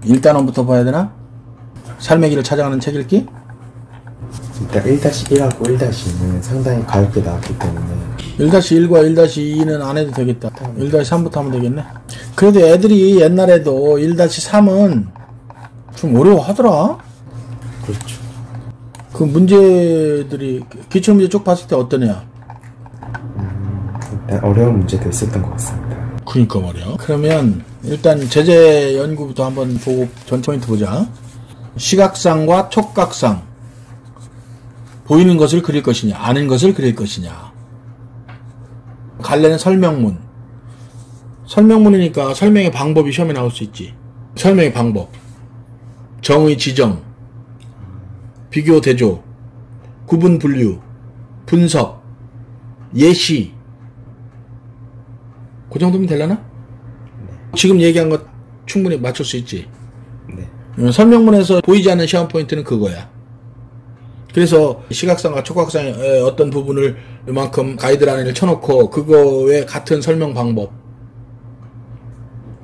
1단원부터 봐야 되나? 삶의 길을 찾아가는 책 읽기? 일단 1-1하고 1-2는 상당히 가볍게 나왔기 때문에 1-1과 1-2는 안 해도 되겠다. 1-3부터 하면 되겠네. 그래도 애들이 옛날에도 1-3은 좀 어려워하더라. 그렇죠. 그 문제들이 기출문제 쪽 봤을 때 어떠냐? 일단 어려운 문제도 있었던 것 같습니다. 그러니까 말이야. 그러면 일단 제재 연구부터 한번 보고 전체 포인트 보자. 시각상과 촉각상. 보이는 것을 그릴 것이냐, 아는 것을 그릴 것이냐. 갈래는 설명문. 설명문이니까 설명의 방법이 시험에 나올 수 있지. 설명의 방법. 정의 지정. 비교 대조. 구분 분류. 분석. 예시. 그 정도면 되려나? 네. 지금 얘기한 것 충분히 맞출 수 있지. 네. 설명문에서 보이지 않는 시험 포인트는 그거야. 그래서 시각상과 촉각상의 어떤 부분을 이만큼 가이드라인을 쳐놓고 그거에 같은 설명 방법.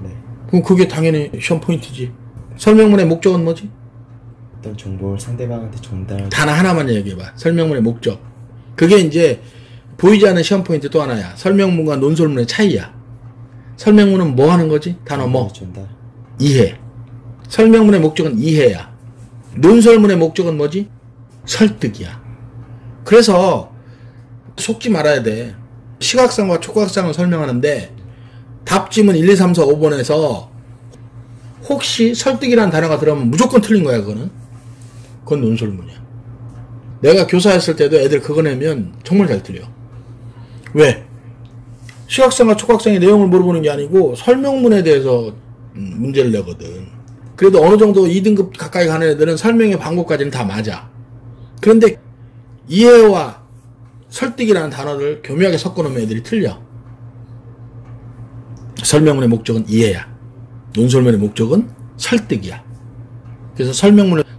네. 그럼 그게 당연히 시험 포인트지. 설명문의 목적은 뭐지? 어떤 정보를 상대방한테 전달. 단 하나만 얘기해봐. 설명문의 목적. 그게 이제 보이지 않는 시험 포인트 또 하나야. 설명문과 논설문의 차이야. 설명문은 뭐 하는 거지? 단어 뭐? 전달. 이해. 설명문의 목적은 이해야. 논설문의 목적은 뭐지? 설득이야. 그래서 속지 말아야 돼. 시각상과 촉각상을 설명하는데 답지문 1, 2, 3, 4, 5번에서 혹시 설득이라는 단어가 들어가면 무조건 틀린 거야. 그건 논설문이야. 내가 교사했을 때도 애들 그거 내면 정말 잘 틀려. 왜? 시각상과 촉각상의 내용을 물어보는 게 아니고 설명문에 대해서 문제를 내거든. 그래도 어느 정도 2등급 가까이 가는 애들은 설명의 방법까지는 다 맞아. 그런데 이해와 설득이라는 단어를 교묘하게 섞어놓으면 애들이 틀려. 설명문의 목적은 이해야. 논설문의 목적은 설득이야. 그래서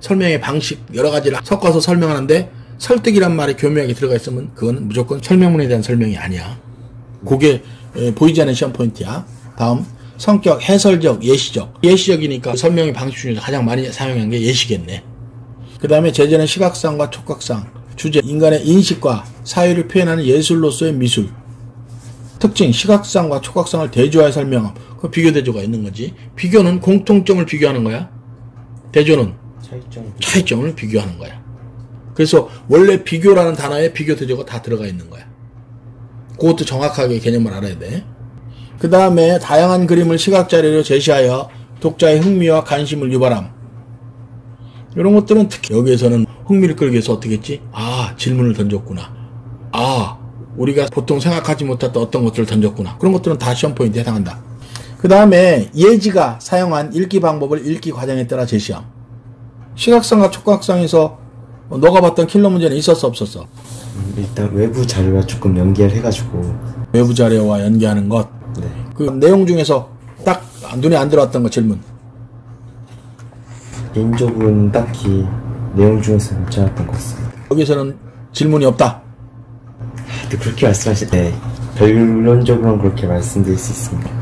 설명의 방식 여러 가지를 섞어서 설명하는데 설득이란 말이 교묘하게 들어가 있으면 그건 무조건 설명문에 대한 설명이 아니야. 그게 보이지 않는 시험 포인트야. 다음 성격, 해설적, 예시적. 예시적이니까 설명의 방식 중에서 가장 많이 사용한 게 예시겠네. 그 다음에 제재는 시각상과 촉각상. 주제, 인간의 인식과 사유를 표현하는 예술로서의 미술. 특징, 시각상과 촉각상을 대조하여 설명함. 그 비교 대조가 있는 거지. 비교는 공통점을 비교하는 거야. 대조는 차이점을 비교하는 거야. 그래서 원래 비교라는 단어에 비교 대조가 다 들어가 있는 거야. 그것도 정확하게 개념을 알아야 돼. 그 다음에 다양한 그림을 시각자료로 제시하여 독자의 흥미와 관심을 유발함. 이런 것들은 특히 여기에서는 흥미를 끌기 위해서 어떻게 했지? 아, 질문을 던졌구나. 아, 우리가 보통 생각하지 못했던 어떤 것들을 던졌구나. 그런 것들은 다 시험 포인트에 해당한다. 그 다음에 예지가 사용한 읽기 방법을 읽기 과정에 따라 제시함. 시각상과 촉각상에서 너가 봤던 킬러 문제는 있었어 없었어? 일단 외부 자료와 조금 연계를 해가지고. 외부 자료와 연계하는 것. 네. 그 내용 중에서 딱 눈에 안 들어왔던 거 질문. 개인적으로는 딱히 내용 중에서 괜찮았던 것 같습니다. 여기서는 질문이 없다. 그렇게 말씀하시네. 결론적으로는 그렇게 말씀드릴 수 있습니다.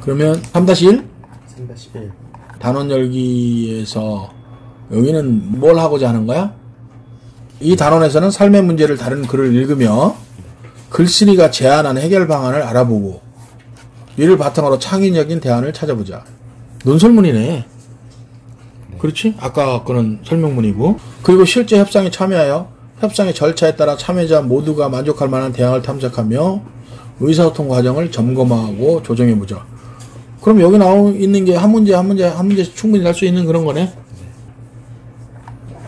그러면 3-1? 3-1. 단원 열기에서 여기는 뭘 하고자 하는 거야? 이 단원에서는 삶의 문제를 다루는 글을 읽으며 글쓰리가 제안하는 해결 방안을 알아보고 이를 바탕으로 창의적인 대안을 찾아보자. 논설문이네. 그렇지? 아까 거는 설명문이고. 그리고 실제 협상에 참여하여 협상의 절차에 따라 참여자 모두가 만족할 만한 대안을 탐색하며 의사소통 과정을 점검하고 조정해보자. 그럼 여기 있는 게 한 문제 충분히 할 수 있는 그런 거네.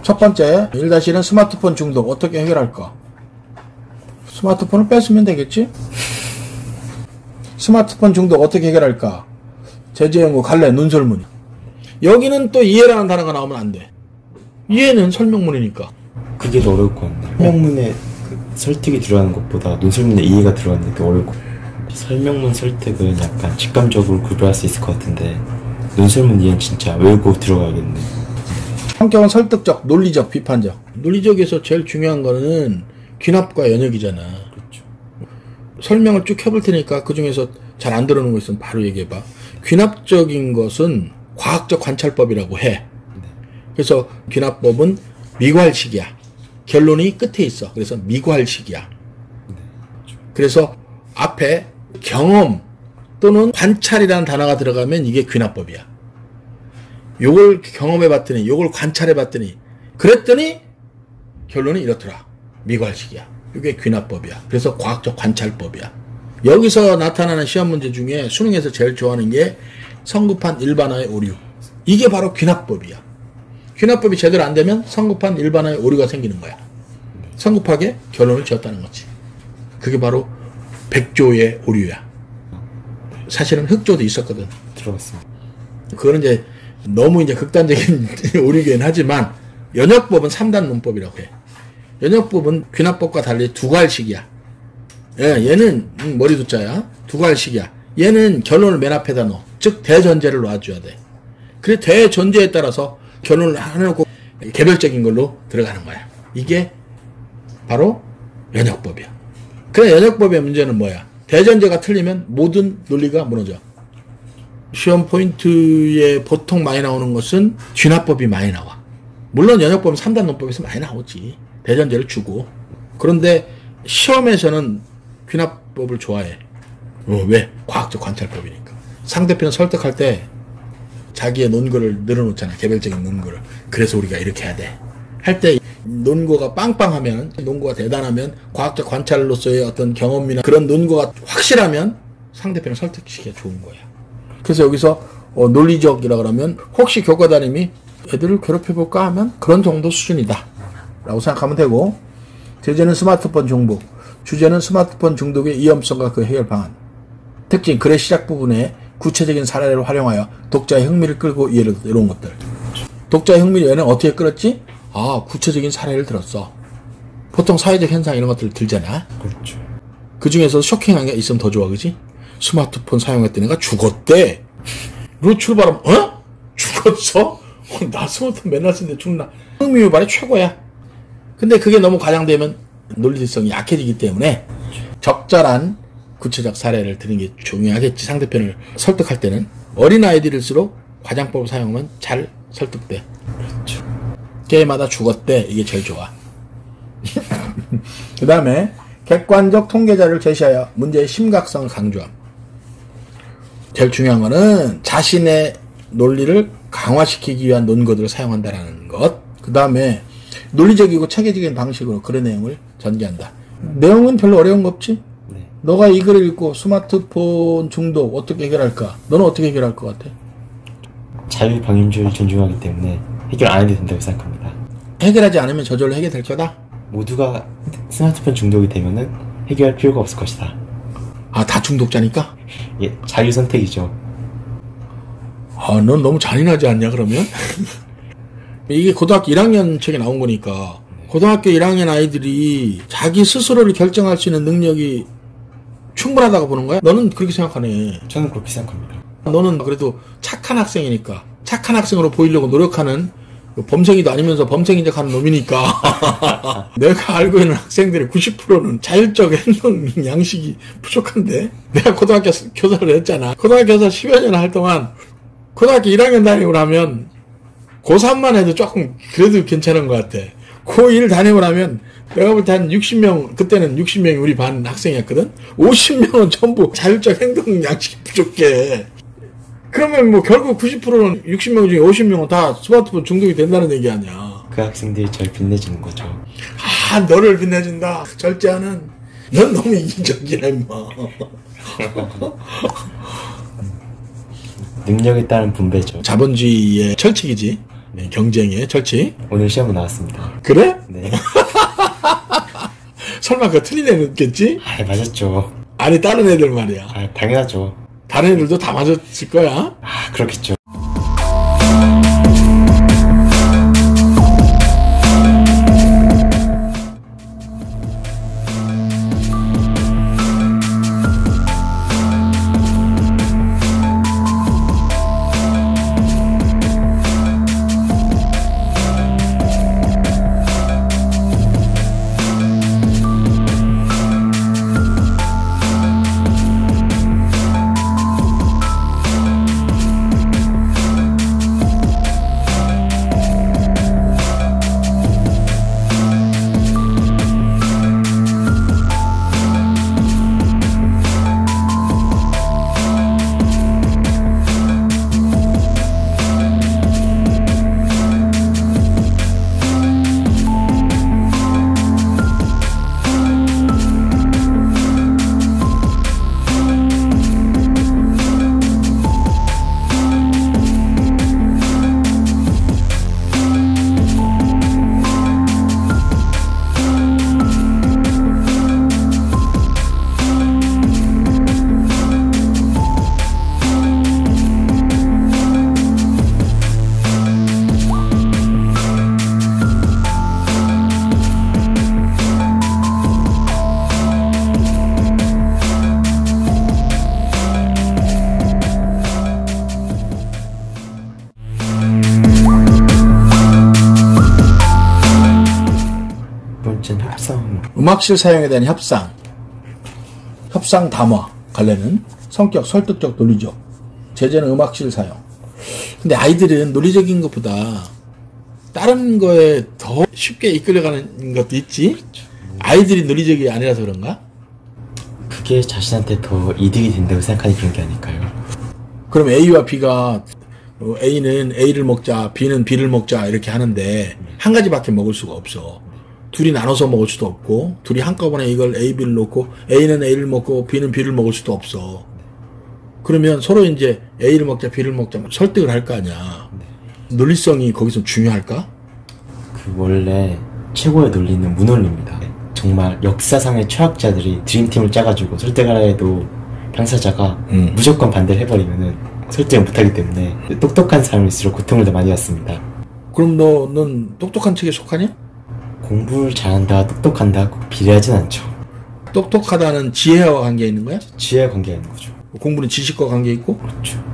첫 번째, 1-1은 스마트폰 중독 어떻게 해결할까? 스마트폰을 뺐으면 되겠지? 스마트폰 중독 어떻게 해결할까? 제재연구 갈래 논설문. 여기는 또 이해라는 단어가 나오면 안 돼. 이해는 설명문이니까. 그게 더 어려울 것 같네. 설명문에 그 설득이 들어가는 것보다 논설문에 이해가 들어가는 게 더 어려울 것 같아. 설명문 설득은 약간 직감적으로 구별할 수 있을 것 같은데 논설문 이해는 진짜 외우고 들어가야겠네. 성격은 설득적, 논리적, 비판적. 논리적에서 제일 중요한 거는 귀납과 연역이잖아. 그렇죠. 설명을 쭉 해볼 테니까 그 중에서 잘 안 들어오는 거 있으면 바로 얘기해봐. 귀납적인 것은 과학적 관찰법이라고 해. 그래서 귀납법은 미괄식이야. 결론이 끝에 있어. 그래서 미괄식이야. 그래서 앞에 경험 또는 관찰이라는 단어가 들어가면 이게 귀납법이야. 요걸 경험해봤더니 요걸 관찰해봤더니 그랬더니 결론이 이렇더라. 미괄식이야. 이게 귀납법이야. 그래서 과학적 관찰법이야. 여기서 나타나는 시험 문제 중에 수능에서 제일 좋아하는 게 성급한 일반화의 오류. 이게 바로 귀납법이야. 귀납법이 제대로 안 되면 성급한 일반화의 오류가 생기는 거야. 성급하게 결론을 지었다는 거지. 그게 바로 백조의 오류야. 사실은 흑조도 있었거든. 들어갔습니다. 그거는 이제 너무 이제 극단적인 오류긴 하지만 연역법은 3단 논법이라고 해. 연역법은 귀납법과 달리 두괄식이야. 예, 얘는 머리 두자야. 두괄식이야. 얘는 결론을 맨 앞에다 넣어. 즉 대전제를 놔줘야 돼. 그래 대전제에 따라서 결론을 해놓고 개별적인 걸로 들어가는 거야. 이게 바로 연역법이야. 그래 연역법의 문제는 뭐야? 대전제가 틀리면 모든 논리가 무너져. 시험 포인트에 보통 많이 나오는 것은 귀납법이 많이 나와. 물론 연역법은 3단 논법에서 많이 나오지. 대전제를 주고. 그런데 시험에서는 귀납법을 좋아해. 왜? 과학적 관찰법이니까. 상대편을 설득할 때 자기의 논거를 늘어놓잖아. 개별적인 논거를. 그래서 우리가 이렇게 해야 돼. 할 때 논거가 빵빵하면, 논거가 대단하면, 과학적 관찰로서의 어떤 경험이나 그런 논거가 확실하면 상대편을 설득시키기가 좋은 거야. 그래서 여기서 논리적이라 그러면 혹시 교과단임이 애들을 괴롭혀볼까 하면 그런 정도 수준이다 라고 생각하면 되고, 제재는 스마트폰 중독, 주제는 스마트폰 중독의 위험성과 그 해결 방안. 특징, 글의 시작 부분에 구체적인 사례를 활용하여 독자의 흥미를 끌고 이해를 이런 것들. 독자의 흥미를 얘는 어떻게 끌었지? 아, 구체적인 사례를 들었어. 보통 사회적 현상 이런 것들을 들잖아. 그렇죠. 그 중에서 쇼킹한 게 있으면 더 좋아, 그지? 스마트폰 사용했던 애가 죽었대. 로 출발하면, 어? 죽었어? 나 스마트폰 맨날 쓰는데 죽나? 흥미 유발이 최고야. 근데 그게 너무 과장되면 논리성이 약해지기 때문에 적절한 구체적 사례를 드는 게 중요하겠지. 상대편을 설득할 때는. 어린아이들일수록 과장법을 사용하면 잘 설득돼. 그렇죠. 게임하다 죽었대. 이게 제일 좋아. 그 다음에 객관적 통계자료를 제시하여 문제의 심각성을 강조함. 제일 중요한 거는 자신의 논리를 강화시키기 위한 논거들을 사용한다는 것. 그 다음에 논리적이고 체계적인 방식으로 그런 내용을 전개한다. 내용은 별로 어려운 거 없지? 네. 너가 이 글을 읽고 스마트폰 중독 어떻게 해결할까? 너는 어떻게 해결할 것 같아? 자유방임주의를 존중하기 때문에 해결 안 해도 된다고 생각합니다. 해결하지 않으면 저절로 해결될 거다? 모두가 스마트폰 중독이 되면은 해결할 필요가 없을 것이다. 아, 다 중독자니까? 예, 자유 선택이죠. 아, 넌 너무 잔인하지 않냐, 그러면? 이게 고등학교 1학년 책에 나온 거니까, 고등학교 1학년 아이들이 자기 스스로를 결정할 수 있는 능력이 충분하다고 보는 거야? 너는 그렇게 생각하네. 저는 그렇게 생각합니다. 너는 그래도 착한 학생이니까, 착한 학생으로 보이려고 노력하는 범생이도 아니면서 범생이적 하는 놈이니까 내가 알고 있는 학생들의 90%는 자율적 행동 양식이 부족한데 내가 고등학교 교사를 했잖아. 고등학교 교사 10여 년 할 동안 고등학교 1학년 다니고 나면 고3만 해도 조금 그래도 괜찮은 것 같아. 고1 다니고 나면 내가 볼 때 한 60명, 그때는 60명이 우리 반 학생이었거든? 50명은 전부 자율적 행동 양식이 부족해. 그러면 뭐 결국 90%는 60명 중에 50명은 다 스마트폰 중독이 된다는 얘기 아니야. 그 학생들이 절 빛내주는 거죠. 아, 너를 빛내준다. 절제하는. 넌 너무 이기적이야, 임마. 능력에 따른 분배죠. 자본주의의 철칙이지. 네, 경쟁의 철칙. 오늘 시험은 나왔습니다. 그래? 네. 설마 그거 틀린 애는 있겠지? 아, 맞았죠. 아니, 다른 애들 말이야. 아, 당연하죠. 다른 애들도 다 맞았을 거야? 아, 그렇겠죠. 음악실 사용에 대한 협상 담화 관련은 성격, 설득적, 논리적. 제재는 음악실 사용. 근데 아이들은 논리적인 것보다 다른 거에 더 쉽게 이끌려가는 것도 있지? 아이들이 논리적이 아니라서 그런가? 그게 자신한테 더 이득이 된다고 생각하니 그런 게 아닐까요? 그럼 A와 B가 A는 A를 먹자, B는 B를 먹자 이렇게 하는데 한 가지밖에 먹을 수가 없어. 둘이 나눠서 먹을 수도 없고 둘이 한꺼번에 이걸 A, B를 놓고 A는 A를 먹고 B는 B를 먹을 수도 없어. 그러면 서로 이제 A를 먹자, B를 먹자 설득을 할 거 아니야. 논리성이 거기서 중요할까? 그 원래 최고의 논리는 무논리입니다. 정말 역사상의 최악자들이 드림팀을 짜가지고 설득하려 해도 당사자가 무조건 반대를 해버리면은 설득을 못하기 때문에 똑똑한 사람일수록 고통을 더 많이 받습니다. 그럼 너는 똑똑한 측에 속하냐? 공부를 잘한다, 똑똑한다 꼭 비례하진 않죠. 똑똑하다는 지혜와 관계 있는 거야? 지혜와 관계가 있는 거죠. 공부는 지식과 관계 있고? 그렇죠.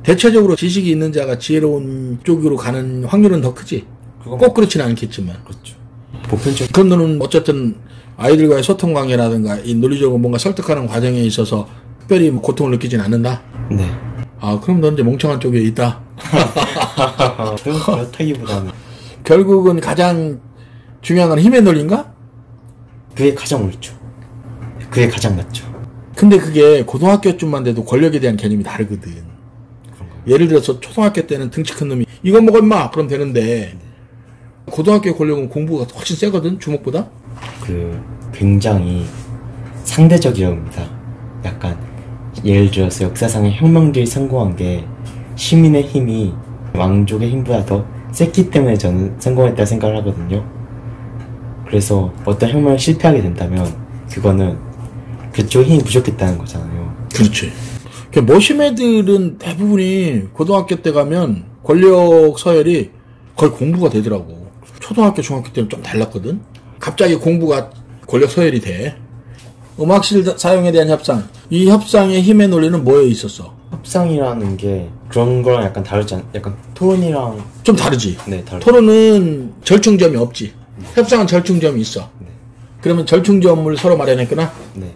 대체적으로 지식이 있는 자가 지혜로운 쪽으로 가는 확률은 더 크지? 꼭 그렇지는 않겠지만. 그렇죠. 보편적. 그럼 너는 어쨌든 아이들과의 소통 관계라든가 이 논리적으로 뭔가 설득하는 과정에 있어서 특별히 고통을 느끼진 않는다? 네. 아, 그럼 넌 이제 멍청한 쪽에 있다. 그렇다기보다는 결국은 가장 중요한 건 힘의 논리인가? 그게 가장 옳죠. 그게 가장 맞죠. 근데 그게 고등학교쯤만 돼도 권력에 대한 개념이 다르거든. 그런가요? 예를 들어서 초등학교 때는 등치 큰 놈이 이거 먹어 임마! 그럼 되는데 고등학교 권력은 공부가 훨씬 세거든, 주먹보다? 굉장히 상대적이라고 합니다. 약간 예를 들어서 역사상의 혁명들이 성공한 게 시민의 힘이 왕족의 힘보다 더 셌기 때문에 저는 성공했다고 생각을 하거든요. 그래서 어떤 혁명을 실패하게 된다면 그거는 그쪽 힘이 부족했다는 거잖아요. 그렇지. 머신 애들은 대부분이 고등학교 때 가면 권력 서열이 거의 공부가 되더라고. 초등학교, 중학교 때는 좀 달랐거든. 갑자기 공부가 권력 서열이 돼. 음악실 사용에 대한 협상. 이 협상의 힘의 논리는 뭐에 있었어? 협상이라는 게 그런 거랑 약간 다르지 않, 약간 토론이랑 좀 다르지. 네, 다르죠. 토론은 절충점이 없지. 협상은 절충점이 있어. 네. 그러면 절충점을 서로 마련했구나. 네.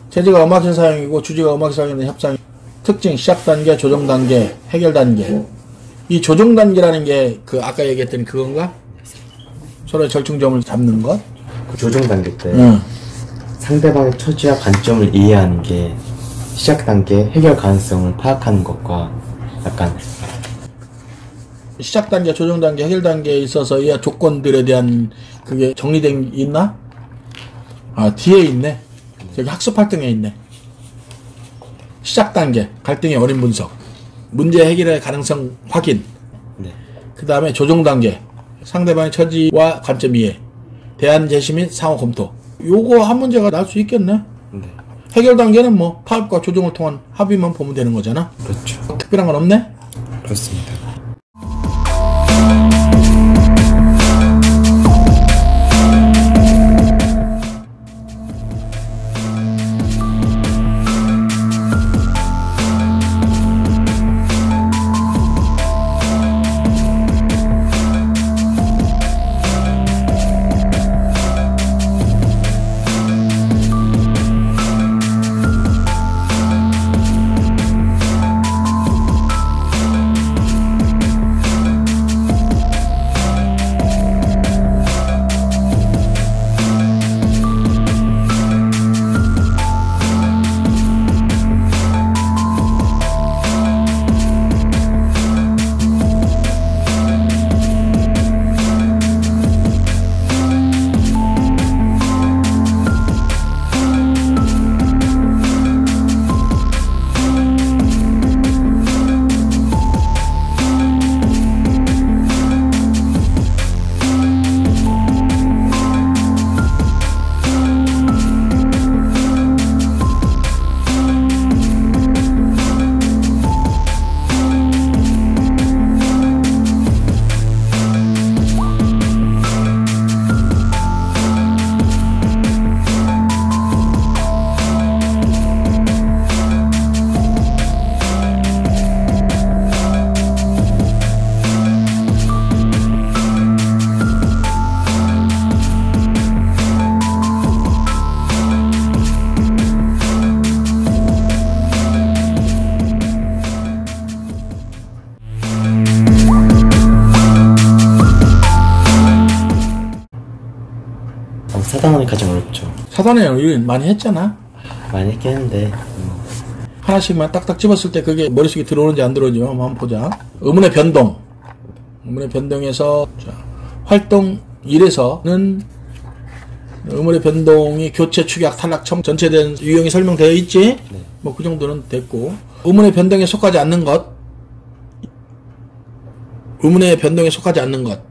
재제가 음악성 사용이고 주제가 음악성 사용의 협상 특징, 시작 단계, 조정 단계, 해결 단계. 이 조정 단계라는 게 그 아까 얘기했던 그건가? 서로의 절충점을 잡는 것. 그 조정 단계 때 응. 상대방의 처지와 관점을 이해하는 게 시작 단계 해결 가능성을 파악하는 것과 약간 시작 단계, 조정 단계, 해결 단계에 있어서의 조건들에 대한 그게 정리된 게 있나? 아, 뒤에 있네. 저기 학습 활동에 있네. 시작 단계, 갈등의 원인 분석, 문제 해결의 가능성 확인, 네. 그 다음에 조정 단계, 상대방의 처지와 관점 이해, 대안 제시 및 상호 검토. 요거 한 문제가 나올 수 있겠네. 네. 해결 단계는 뭐 파악과 조정을 통한 합의만 보면 되는 거잖아. 그렇죠. 특별한 건 없네? 그렇습니다. 사단원이 가장 어렵죠. 사단에 우리 많이 했잖아. 많이 했긴 했는데 하나씩만 딱딱 집었을 때 그게 머릿속에 들어오는지 안 들어오는지 한번 보자. 의문의 변동. 의문의 변동에서 자, 활동 1에서는 의문의 변동이 교체, 축약, 탈락, 청 전체된 유형이 설명되어 있지? 네. 뭐 그 정도는 됐고. 의문의 변동에 속하지 않는 것. 의문의 변동에 속하지 않는 것.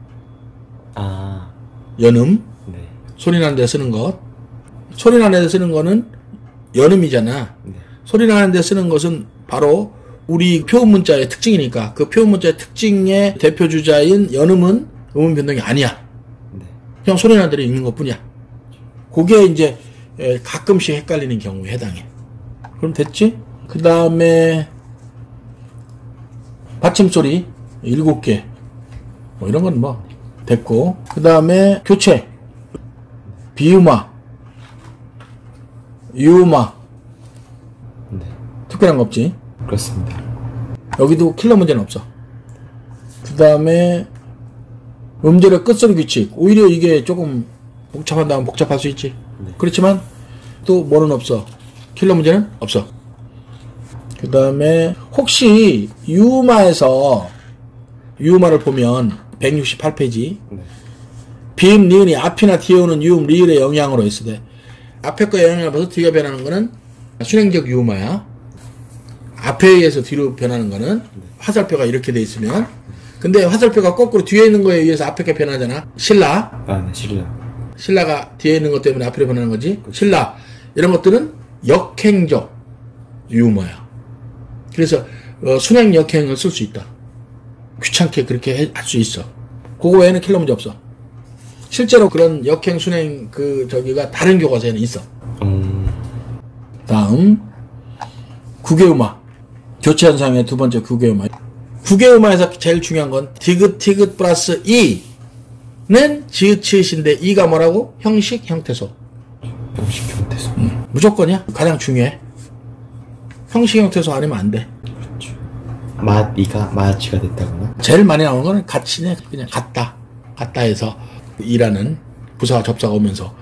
아, 연음. 네. 소리 나는 데 쓰는 것. 소리 나는 데 쓰는 거는 연음이잖아. 네. 소리 나는 데 쓰는 것은 바로 우리 표현 문자의 특징이니까 그 표현 문자의 특징의 대표 주자인 연음은 음운 변동이 아니야. 네. 그냥 소리 나는 대로 읽는 것 뿐이야. 그게 이제 가끔씩 헷갈리는 경우에 해당해. 그럼 됐지? 그 다음에 받침소리 7개 뭐 이런 건 뭐 됐고, 그 다음에 교체, 비음화, 유음화. 네. 특별한 거 없지? 그렇습니다. 여기도 킬러 문제는 없어. 그 다음에 음절의 끝소리 규칙. 오히려 이게 조금 복잡한다면 복잡할 수 있지. 네. 그렇지만 또 뭐는 없어. 킬러 문제는 없어. 그 다음에 혹시 유음화에서 유음화를 보면 168페이지 네. 비음, 니은이 앞이나 뒤에 오는 유음, 리을의 영향으로 있을 때 앞에 거 영향을 받아서 뒤가 변하는 거는 순행적 유음화야. 앞에 의해서 뒤로 변하는 거는 화살표가 이렇게 돼 있으면, 근데 화살표가 거꾸로 뒤에 있는 거에 의해서 앞에 게 변하잖아. 신라. 아, 네, 실려. 신라가 뒤에 있는 것 때문에 앞으로 변하는 거지. 신라. 이런 것들은 역행적 유음화야. 그래서 순행 역행을 쓸 수 있다. 귀찮게 그렇게 할 수 있어. 그거 외에는 킬러 문제 없어. 실제로 그런 역행 순행 저기가 다른 교과서에는 있어. 다음 국외음화. 교체 현상의 두 번째 국외음화. 국외음화에서 제일 중요한 건 디귿 플러스 이는 지읒치읒인데 이가 뭐라고? 형식 형태소. 형식 형태소. 무조건이야. 가장 중요해. 형식 형태소 아니면 안 돼. 그렇죠. 이가 마치가 됐다거나. 제일 많이 나오는 거는 같이네. 그냥 같다 해서 이라는 부사와 접사가 오면서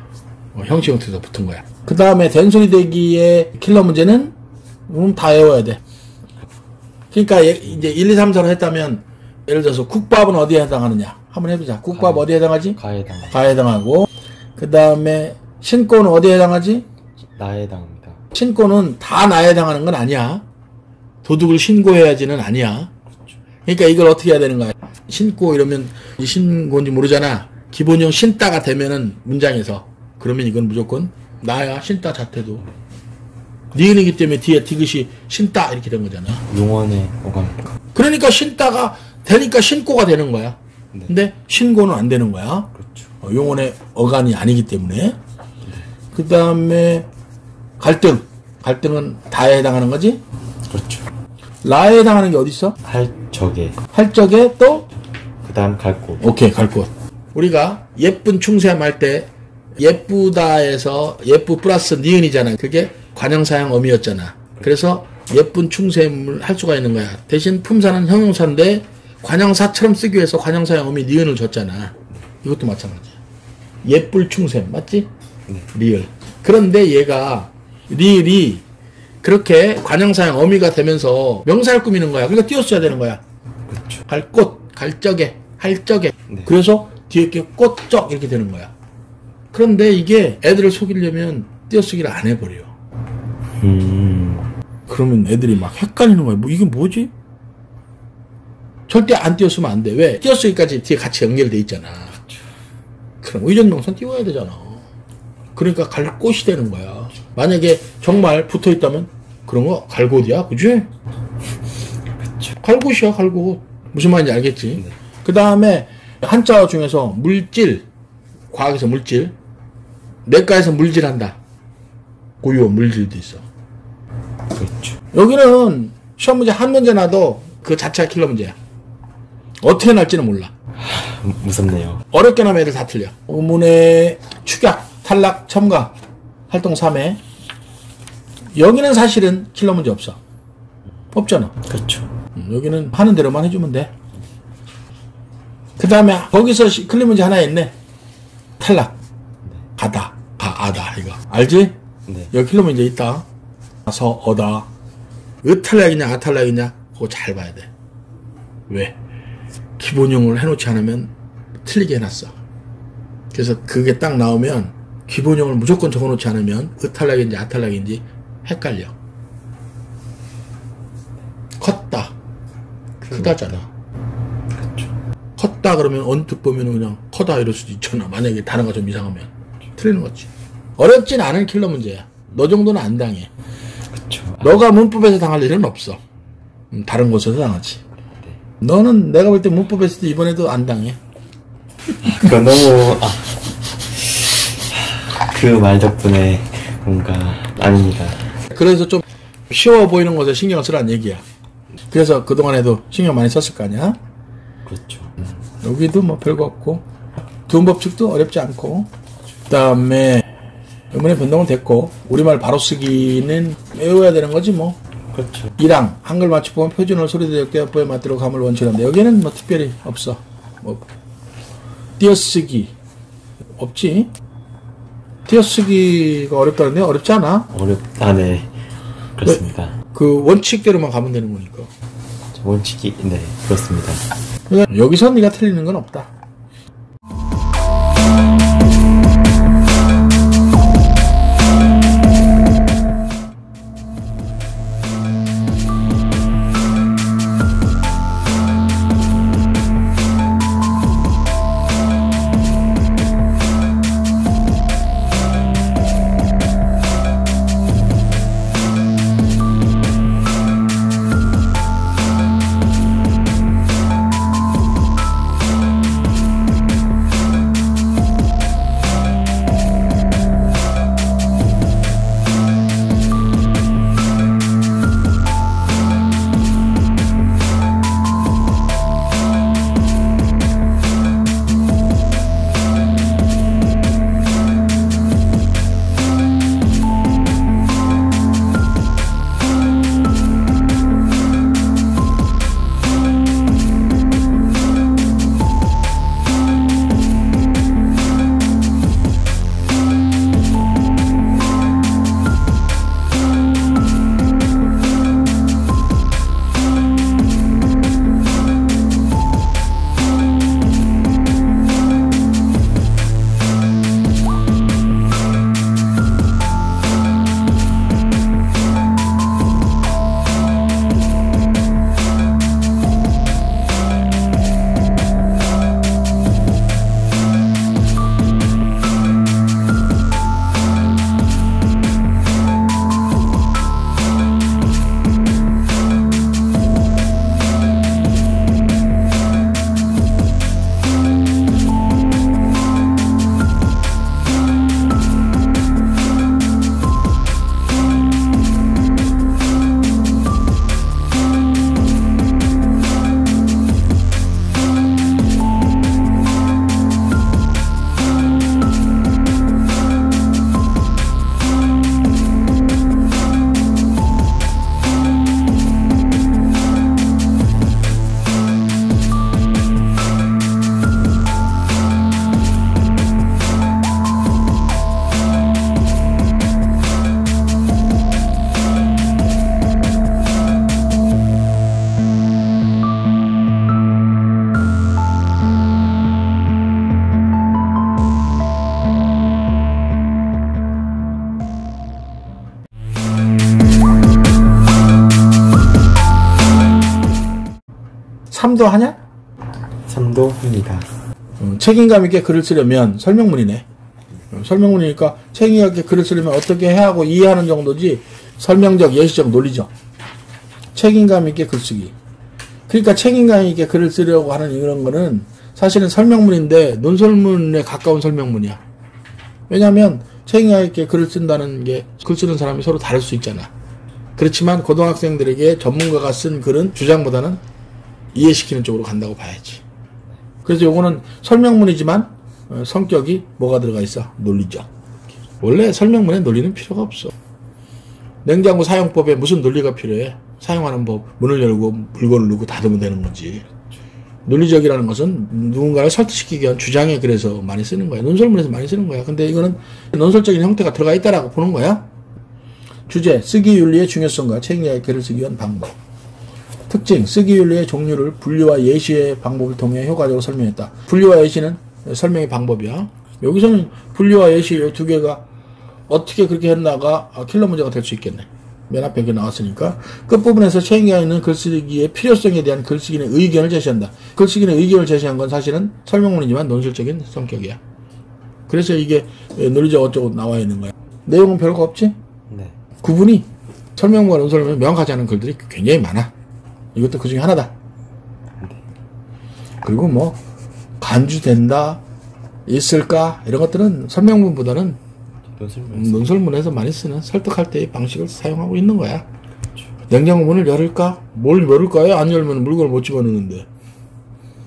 형식 형태소 붙은 거야. 그 다음에 된소리 대기의 킬러 문제는 다 외워야 돼. 그러니까 이제 1, 2, 3, 4로 했다면 예를 들어서 국밥은 어디에 해당하느냐 한번 해보자. 국밥 어디에 해당하지? 가에 해당하고. 그 다음에 신고는 어디에 해당하지? 나에 해당합니다. 신고는 다 나에 해당하는 건 아니야. 도둑을 신고해야지는 아니야. 그러니까 이걸 어떻게 해야 되는 거야? 신고 이러면 신고인지 모르잖아. 기본형 신따가 되면은 문장에서 그러면 이건 무조건 나야. 신따 자태도 니은이기 때문에 뒤에 디귿이 신따 이렇게 된 거잖아. 용언의 어감. 그러니까 신따가 되니까 신고가 되는 거야. 네. 근데 신고는 안 되는 거야. 그렇죠. 용언의 어간이 아니기 때문에. 네. 그 다음에 갈등은 다에 해당하는 거지. 그렇죠. 라에 해당하는 게 어디 있어? 할적에 또? 그 다음 갈 곳. 오케이, 갈 곳. 우리가 예쁜 충샘 할 때 예쁘다에서 예쁘 플러스 니은이잖아. 그게 관형사형 어미였잖아. 그래서 예쁜 충샘을 할 수가 있는 거야. 대신 품사는 형용사인데 관형사처럼 쓰기 위해서 관형사형 어미 니은을 줬잖아. 이것도 마찬가지야. 예쁠 충샘 맞지? 네. 리을. 그런데 얘가 리을이 그렇게 관형사형 어미가 되면서 명사를 꾸미는 거야. 그러니까 띄어써야 되는 거야. 그렇죠. 갈 곳, 갈적에, 할적에. 네. 그래서 뒤에 이렇게 꽃적 이렇게 되는 거야. 그런데 이게 애들을 속이려면 띄어쓰기를 안 해버려. 그러면 애들이 막 헷갈리는 거야. 이게 뭐지? 절대 안 띄어쓰면 안 돼. 왜? 띄어쓰기까지 뒤에 같이 연결돼 있잖아. 그럼 의존명사 띄워야 되잖아. 그러니까 갈 곳이 되는 거야. 만약에 정말 붙어 있다면 그런 거 갈 곳이야, 그지? 갈 곳이야, 갈 곳. 무슨 말인지 알겠지? 네. 그 다음에 한자 중에서 물질, 과학에서 물질, 내과에서 물질한다. 고유어 물질도 있어. 그렇죠. 여기는 시험 문제 한 문제 나도 그 자체가 킬러 문제야. 어떻게 날지는 몰라. 무섭네요. 어렵게 나면 애들 다 틀려. 의문의 축약, 탈락, 첨가, 활동 3회. 여기는 사실은 킬러 문제 없어. 없잖아. 그렇죠. 여기는 하는 대로만 해주면 돼. 그 다음에 거기서 클리 문제 하나 있네. 탈락. 가다, 아다 이거 알지? 네. 여기 킬러 문제 있다. 어다. 탈락이냐 아탈락이냐 그거 잘 봐야 돼. 왜? 기본형을 해놓지 않으면 틀리게 해놨어. 그래서 그게 딱 나오면 기본형을 무조건 적어놓지 않으면 탈락인지 아탈락인지 헷갈려. 컸다. 크다잖아. 그렇죠. 컸다 그러면 언뜻 보면 그냥 커다 이럴 수도 있잖아. 만약에 단어가 좀 이상하면 틀리는 거지. 어렵진 않은 킬러 문제야. 너 정도는 안 당해. 그렇죠. 너가 문법에서 당할 일은 없어. 다른 곳에서 당하지. 네. 너는 내가 볼 때 문법에서도 이번에도 안 당해. 그건 너무 그 말 덕분에 뭔가 아닙니다. 그래서 좀 쉬워 보이는 것에 신경을 쓰라는 얘기야. 그래서 그동안에도 신경 많이 썼을 거 아니야? 그렇죠. 여기도 뭐 별거 없고 두음법칙도 어렵지 않고 그 다음에 의문의 변동은 됐고 우리말 바로 쓰기는 외워야 되는 거지 뭐. 그렇죠. 1항 한글 맞춤법 표준어 소리대역 대역법에 맞도록 함을 원칙한데 여기는 뭐 특별히 없어. 뭐 띄어쓰기 없지. 띄어쓰기가 어렵다는데 어렵지 않아. 네. 그렇습니다. 그 원칙대로만 가면 되는 거니까. 원칙이 네 그렇습니다. 여기서 네가 틀리는 건 없다. 3도 하냐? 3도 합니다. 책임감 있게 글을 쓰려면 설명문이네. 설명문이니까 책임감 있게 글을 쓰려면 어떻게 해야 하고 이해하는 정도지 설명적, 예시적, 논리적. 책임감 있게 글쓰기. 그러니까 책임감 있게 글을 쓰려고 하는 이런 거는 사실은 설명문인데 논설문에 가까운 설명문이야. 왜냐하면 책임감 있게 글을 쓴다는 게 글 쓰는 사람이 서로 다를 수 있잖아. 그렇지만 고등학생들에게 전문가가 쓴 글은 주장보다는 이해시키는 쪽으로 간다고 봐야지. 그래서 요거는 설명문이지만 성격이 뭐가 들어가 있어? 논리적. 원래 설명문에 논리는 필요가 없어. 냉장고 사용법에 무슨 논리가 필요해? 사용하는 법, 문을 열고 물건을 넣고 닫으면 되는 거지. 논리적이라는 것은 누군가를 설득시키기 위한 주장에 그래서 많이 쓰는 거야. 논설문에서 많이 쓰는 거야. 근데 이거는 논설적인 형태가 들어가 있다라고 보는 거야. 주제, 쓰기 윤리의 중요성과 책임감 있게 글을 쓰기 위한 방법. 특징, 쓰기 윤리의 종류를 분류와 예시의 방법을 통해 효과적으로 설명했다. 분류와 예시는 설명의 방법이야. 여기서는 분류와 예시 이 두 개가 어떻게 그렇게 했나가 킬러 문제가 될 수 있겠네. 맨 앞에 그 나왔으니까. 끝부분에서 책임감 있는 글쓰기의 필요성에 대한 글쓰기의 의견을 제시한다. 글쓰기의 의견을 제시한 건 사실은 설명문이지만 논술적인 성격이야. 그래서 이게 논리적 어쩌고 나와 있는 거야. 내용은 별거 없지? 네. 구분이 설명문과 논설문이 명확하지 않은 글들이 굉장히 많아. 이것도 그 중에 하나다. 그리고 뭐 간주된다, 있을까 이런 것들은 설명문보다는 논설문에서 많이 쓰는 설득할 때의 방식을 사용하고 있는 거야. 냉장고 문을 열을까? 뭘 열을까요? 안 열면 물건을 못 집어넣는데.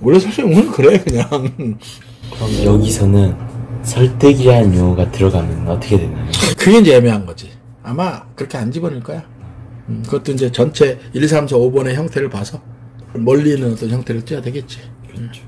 원래 설명문은 그래 그냥. 그럼 여기서는 설득이라는 용어가 들어가면 어떻게 되나요? 그게 이제 애매한 거지. 아마 그렇게 안 집어넣을 거야. 그것도 이제 전체 1, 2, 3, 4, 5번의 형태를 봐서 멀리 있는 어떤 형태를 띄어야 되겠지. 그렇죠.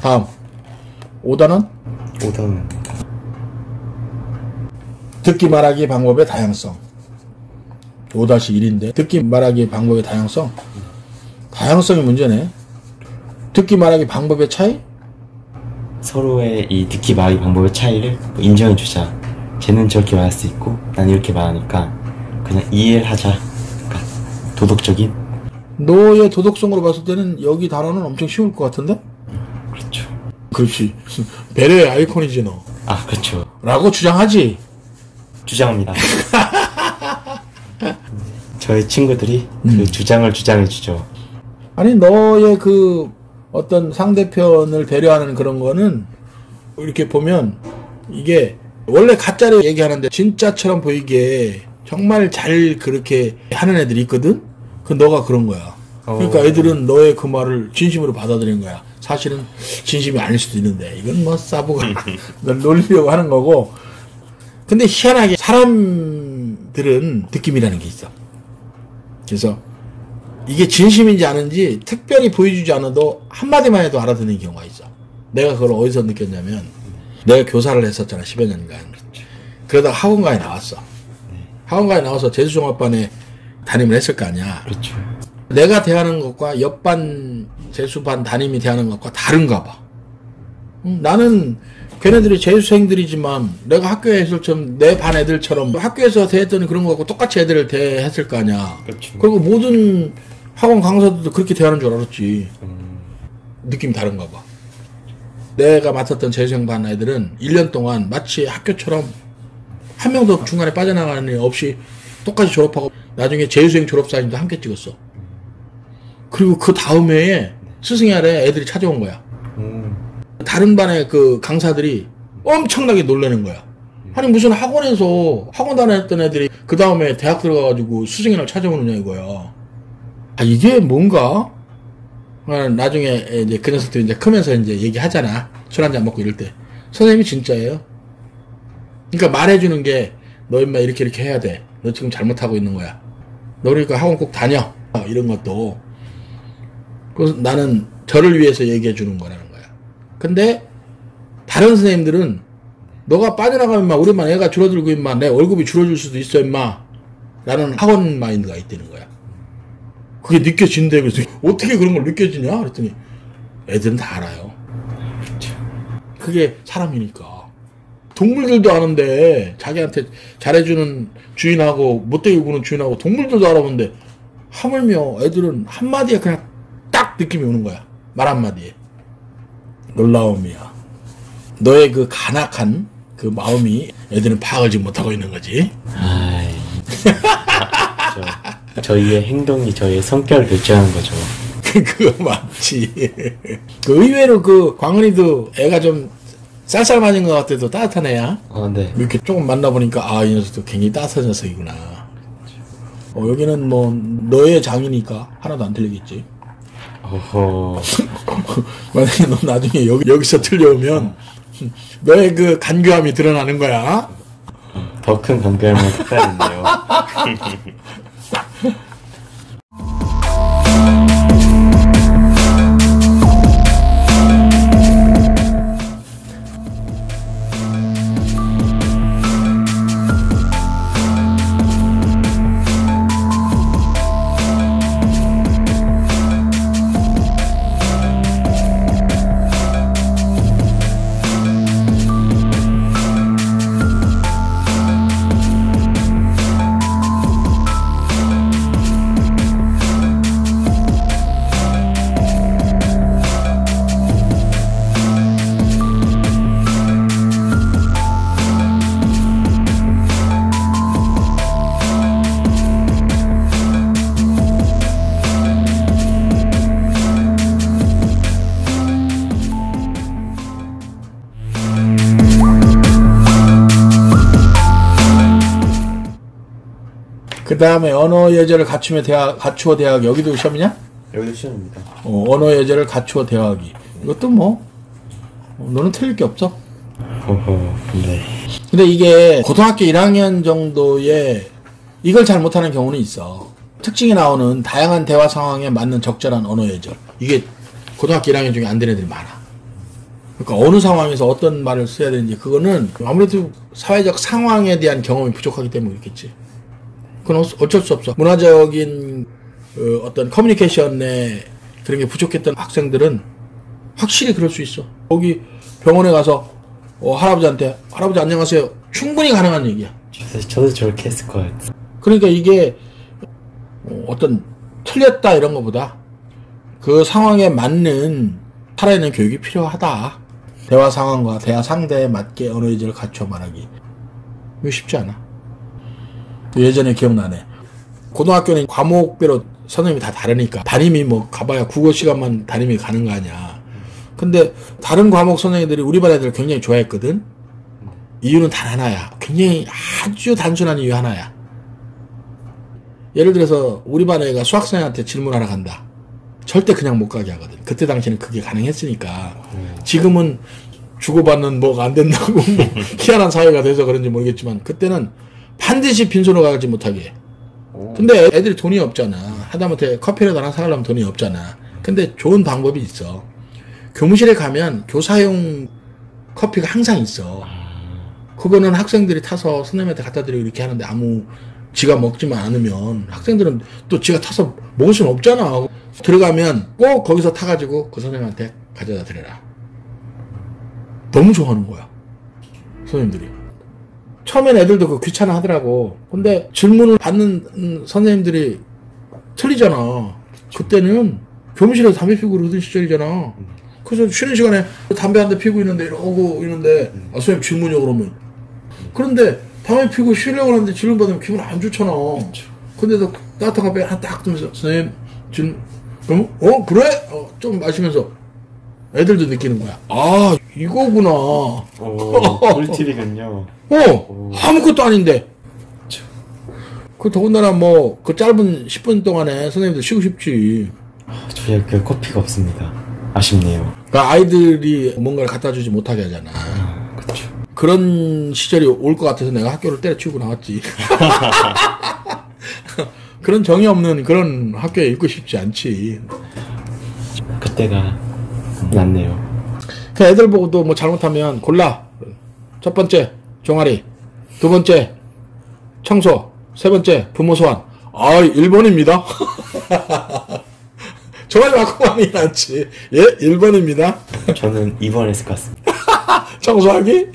다음 5단원 5단원 듣기 말하기 방법의 다양성. 5-1인데 듣기 말하기 방법의 다양성. 다양성이 문제네. 듣기 말하기 방법의 차이? 서로의 이 듣기 말하기 방법의 차이를 인정해 주자. 쟤는 저렇게 말할 수 있고 난 이렇게 말하니까 그냥 이해를 하자. 그러니까 도덕적인. 너의 도덕성으로 봤을 때는 여기 단어는 엄청 쉬울 것 같은데? 그렇죠. 그렇지. 배려의 아이콘이지 너. 아 그렇죠. 라고 주장하지. 주장합니다. 저희 친구들이 그 주장을 주장해 주죠. 아니 너의 그 어떤 상대편을 배려하는 그런 거는 이렇게 보면 이게 원래 가짜로 얘기하는데 진짜처럼 보이게 정말 잘 그렇게 하는 애들이 있거든? 그 너가 그런 거야. 그러니까 애들은 너의 그 말을 진심으로 받아들인 거야. 사실은 진심이 아닐 수도 있는데 이건 뭐 싸보고 널 놀리려고 하는 거고. 근데 희한하게 사람들은 느낌이라는 게 있어. 그래서 이게 진심인지 아닌지 특별히 보여주지 않아도 한마디만 해도 알아듣는 경우가 있어. 내가 그걸 어디서 느꼈냐면 내가 교사를 했었잖아 10여 년간. 그러다가 학원가에 나왔어. 학원가에 나와서 재수종합반에 담임을 했을 거 아니야. 그렇죠. 내가 대하는 것과 옆반 재수반 담임이 대하는 것과 다른가 봐. 나는 걔네들이 재수생들이지만 내가 학교에 있을 처럼 내 반 애들처럼 학교에서 대했더니 그런 거 갖고 똑같이 애들을 대했을 거 아니야. 그렇죠. 그리고 모든 학원 강사들도 그렇게 대하는 줄 알았지. 느낌이 다른가 봐. 내가 맡았던 재수생반 애들은 1년 동안 마치 학교처럼 한 명도 중간에 빠져나가는 일 없이 똑같이 졸업하고 나중에 재수생 졸업사진도 함께 찍었어. 그리고 그 다음 해에 스승의 날에 애들이 찾아온 거야. 다른 반의 그 강사들이 엄청나게 놀라는 거야. 아니 무슨 학원에서 학원 다녔던 애들이 그 다음에 대학 들어가가지고 스승의 날 찾아오느냐 이거야. 아 이게 뭔가? 나중에 이제 그 녀석들이 이제 크면서 이제 얘기하잖아. 술 한잔 먹고 이럴 때. 선생님이 진짜예요. 그러니까 말해주는 게 너 임마 이렇게 해야 돼. 너 지금 잘못하고 있는 거야. 너 그러니까 학원 꼭 다녀. 이런 것도. 그래서 나는 저를 위해서 얘기해 주는 거라는 거야. 근데 다른 선생님들은 너가 빠져나가면 임마 우리만 애가 줄어들고 임마 내 월급이 줄어들 수도 있어 임마 라는 학원 마인드가 있다는 거야. 그게 느껴진대. 그래서 어떻게 그런 걸 느껴지냐 그랬더니 애들은 다 알아요. 그게 사람이니까. 동물들도 아는데 자기한테 잘해주는 주인하고 못되게 구는 주인하고 동물들도 알아보는데 하물며 애들은 한마디에 그냥 딱 느낌이 오는 거야. 말 한마디에. 놀라움이야. 너의 그 간악한 그 마음이 애들은 파악을 지금 못하고 있는 거지. 아이, 저희의 행동이 저희의 성격을 결정하는 거죠. 그거 맞지. 그 의외로 그 광은이도 애가 좀 쌀쌀맞은 것 같아도 따뜻한 애야. 네. 이렇게 조금 만나보니까 아, 이 녀석도 굉장히 따뜻한 녀석이구나. 여기는 뭐 너의 장이니까 하나도 안 틀리겠지. 어허. 만약에 너 나중에 여기서 틀려오면 너의 그 간교함이 드러나는 거야. 더 큰 간교함을 택하는데요. 그 다음에 언어 예절을 갖추어 대학 여기도 시험이냐? 여기도 시험입니다. 언어 예절을 갖추어 대학이 이것도 뭐 너는 틀릴 게 없어. 네. 근데 이게 고등학교 1학년 정도에 이걸 잘 못하는 경우는 있어. 특징이 나오는 다양한 대화 상황에 맞는 적절한 언어 예절. 이게 고등학교 1학년 중에 안 되는 애들이 많아. 그러니까 어느 상황에서 어떤 말을 써야 되는지 그거는 아무래도 사회적 상황에 대한 경험이 부족하기 때문에 그렇겠지. 그건 어쩔 수 없어. 문화적인 어떤 커뮤니케이션에 그런 게 부족했던 학생들은 확실히 그럴 수 있어. 거기 병원에 가서 할아버지한테 할아버지 안녕하세요. 충분히 가능한 얘기야. 저도 저렇게 했을 것 같아요. 그러니까 이게 어떤 틀렸다 이런 것보다 그 상황에 맞는 살아있는 교육이 필요하다. 대화 상황과 대화 상대에 맞게 언어 예절을 갖춰 말하기. 이거 쉽지 않아. 예전에 기억나네. 고등학교는 과목별로 선생님이 다 다르니까 담임이 뭐 가봐야 국어 시간만 담임이 가는 거 아니야. 근데 다른 과목 선생님들이 우리 반 애들을 굉장히 좋아했거든. 이유는 단 하나야. 굉장히 아주 단순한 이유 하나야. 예를 들어서 우리 반 애가 수학생한테 질문하러 간다. 절대 그냥 못 가게 하거든. 그때 당시에는 그게 가능했으니까. 지금은 주고받는 뭐가 안 된다고 뭐 희한한 사회가 돼서 그런지 모르겠지만 그때는 반드시 빈손으로 가지 못하게 해. 근데 애들이 돈이 없잖아. 하다못해 커피라도 하나 사가려면 돈이 없잖아. 근데 좋은 방법이 있어. 교무실에 가면 교사용 커피가 항상 있어. 그거는 학생들이 타서 선생님한테 갖다 드리고 이렇게 하는데 지가 먹지만 않으면 학생들은 또 지가 타서 먹을 수는 없잖아. 들어가면 꼭 거기서 타가지고 그 선생님한테 가져다 드려라. 너무 좋아하는 거야. 선생님들이. 처음엔 애들도 그 귀찮아 하더라고. 근데 질문을 받는 선생님들이 틀리잖아. 그때는 교무실에서 담배 피고 그러던 시절이잖아. 그래서 쉬는 시간에 담배 한 대 피고 있는데 이러고 있는데 선생님 질문이요 그러면. 그런데 담배 피고 쉬려고 하는데 질문 받으면 기분 안 좋잖아. 근데도 따뜻한 커피 하나 딱 들면서 선생님 질문 그럼 그래? 좀 마시면서 애들도 느끼는 거야. 아 이거구나. 꿀팁이군요. 아무것도 아닌데. 그 더군다나 뭐 그 짧은 10분 동안에 선생님들 쉬고 싶지. 저희 학교에 커피가 없습니다. 아쉽네요. 그러니까 아이들이 뭔가를 갖다 주지 못하게 하잖아. 그렇죠. 그런 시절이 올 것 같아서 내가 학교를 때려치우고 나왔지. 그런 정이 없는 그런 학교에 있고 싶지 않지. 그때가 낫네요. 그 애들 보고도 뭐 잘못하면 골라. 첫 번째 종아리, 두 번째 청소, 세 번째 부모 소환. 1번입니다. 종아리 맞고 하는 게 낫지. 예, 1번입니다. 저는 2번 했을 것 같습니다. 청소하기?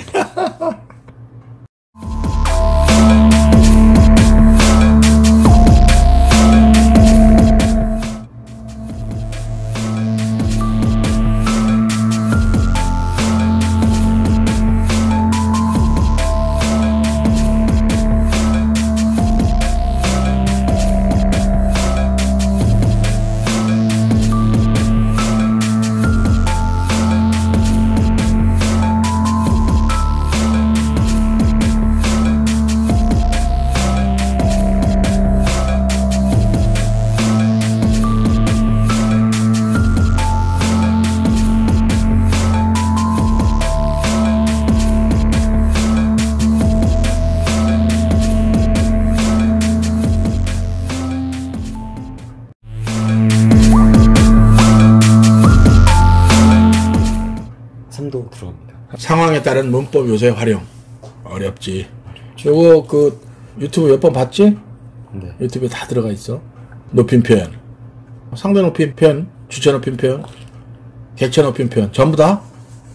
들어갑니다. 상황에 따른 문법 요새 활용 어렵지. 요거 그 유튜브 몇 번 봤지? 네. 유튜브에 다 들어가 있어. 높임 표현, 상대 높임 표현, 주체 높임 표현, 객체 높임 표현 전부 다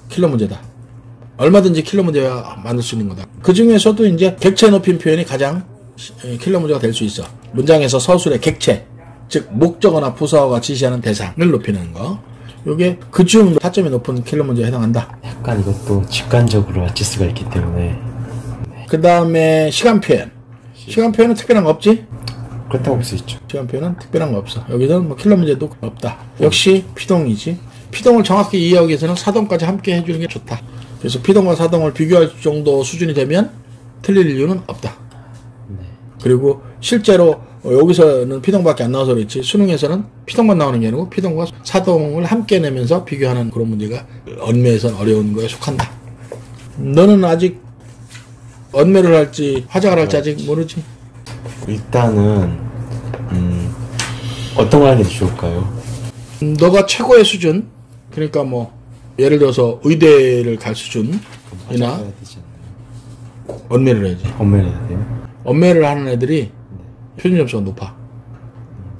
킬러 문제다. 얼마든지 킬러 문제가 만들 수 있는 거다. 그 중에서도 이제 객체 높임 표현이 가장 킬러 문제가 될 수 있어. 문장에서 서술의 객체, 즉 목적어나 부사어가 지시하는 대상을 높이는 거. 요게 그중 타점이 높은 킬러 문제에 해당한다. 약간 이것도 직관적으로 맞출 수가 있기 때문에. 그 다음에 시간 표현. 시간 표현은 특별한 거 없지? 그렇다고 볼 수 있죠. 시간 표현은 특별한 거 없어. 여기서는 뭐 킬러 문제도 없다. 역시 피동이지. 피동을 정확히 이해하기 위해서는 사동까지 함께 해주는 게 좋다. 그래서 피동과 사동을 비교할 정도 수준이 되면 틀릴 이유는 없다. 그리고 실제로 여기서는 피동밖에 안 나와서 그렇지 수능에서는 피동만 나오는 게 아니고 피동과 사동을 함께 내면서 비교하는 그런 문제가 언매에선 어려운 거에 속한다. 너는 아직 언매를 할지 화작을 할지 아직 모르지? 일단은 어떤 걸 하는 게 좋을까요? 너가 최고의 수준, 그러니까 뭐 예를 들어서 의대를 갈 수준이나 언매를 해야지. 언매를 해야 돼요? 언매를 하는 애들이 표준 점수가 높아.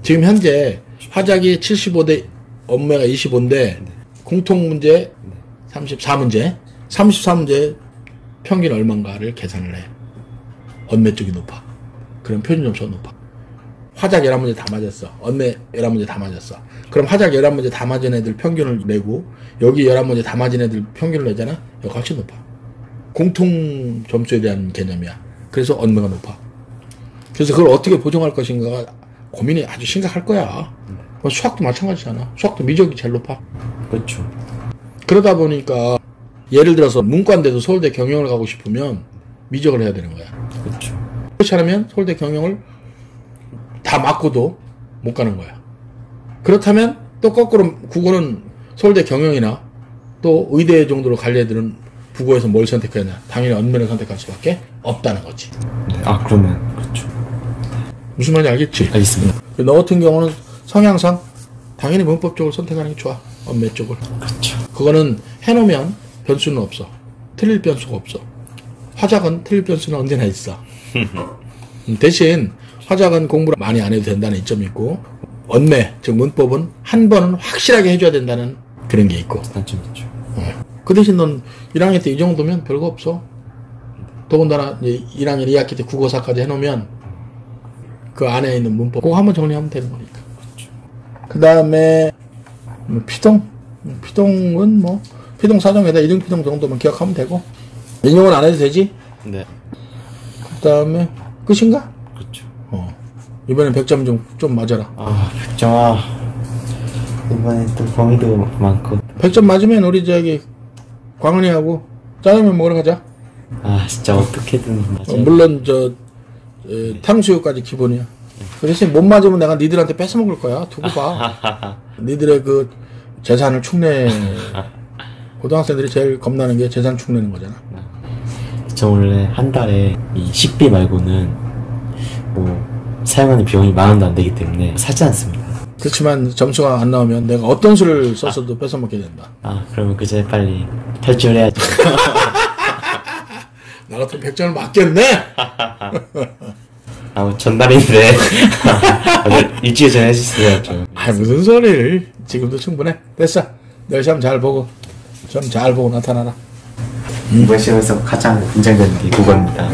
지금 현재 화작이 75대 언매가 25인데 공통 문제 34문제 34문제 평균 얼마인가를 계산을 해. 언매 쪽이 높아. 그럼 표준 점수가 높아. 화작 11문제 다 맞았어. 언매 11문제 다 맞았어. 그럼 화작 11문제 다 맞은 애들 평균을 내고 여기 11문제 다 맞은 애들 평균을 내잖아. 여기가 훨씬 높아. 공통 점수에 대한 개념이야. 그래서 언매가 높아. 그래서 그걸 어떻게 보정할 것인가가 고민이 아주 심각할 거야. 수학도 마찬가지잖아. 수학도 미적이 제일 높아. 그렇죠. 그러다 보니까 예를 들어서 문과인데도 서울대 경영을 가고 싶으면 미적을 해야 되는 거야. 그렇죠. 그렇지 않으면 서울대 경영을 다 맞고도 못 가는 거야. 그렇다면 또 거꾸로 국어는 서울대 경영이나 또 의대 정도로 갈 애들은 국어에서 뭘 선택하냐? 당연히 언매를 선택할 수밖에 없다는 거지. 네. 아 그러면 그렇죠. 무슨 말인지 알겠지? 알겠습니다. 너 같은 경우는 성향상 당연히 문법 쪽을 선택하는 게 좋아. 언매 쪽을. 그렇죠. 그거는 해놓으면 변수는 없어. 틀릴 변수가 없어. 화작은 틀릴 변수는 언제나 있어. 대신 화작은 공부를 많이 안 해도 된다는 이점이 있고 언매, 즉 문법은 한 번은 확실하게 해줘야 된다는 그런 게 있고. 단점이 있죠. 그 대신 넌 1학년 때 이 정도면 별거 없어. 더군다나 1학년 2학기 때 국어사까지 해놓으면 그 안에 있는 문법 그거 한번 정리하면 되는 거니까. 그 다음에 피동? 피동은 뭐 피동 사정에다 이등 피동 정도만 기억하면 되고 인용은 안 해도 되지? 네. 그 다음에 끝인가? 그렇죠. 이번엔 100점 좀 맞아라. 아, 100점. 이번에 또 범위도 많고. 100점 맞으면 우리 저기 광은이하고 짜장면 먹으러 가자. 아, 진짜 어떻게든 맞아요. 물론 탕수육까지 기본이야. 그 대신 못 맞으면 내가 니들한테 뺏어 먹을 거야. 두고 봐. 니들의 그 재산을 축내. 고등학생들이 제일 겁나는 게 재산 축내는 거잖아. 저 원래 한 달에 이 식비 말고는 뭐 사용하는 비용이 10,000원도 안 되기 때문에 사지 않습니다. 그렇지만 점수가 안 나오면 내가 어떤 수를 썼어도 뺏어 먹게 된다. 아, 그러면 그 전에 빨리 탈출을 해야죠. 나 같으면 100점을 맞겠네? 아, 뭐 전날인데 일주일 전에 했었어야죠. 아, 무슨 소리를. 지금도 충분해. 됐어. 너 시험 잘 보고 좀 잘 보고 나타나라. 이번 시험에서 가장 긴장되는 게 그겁니다.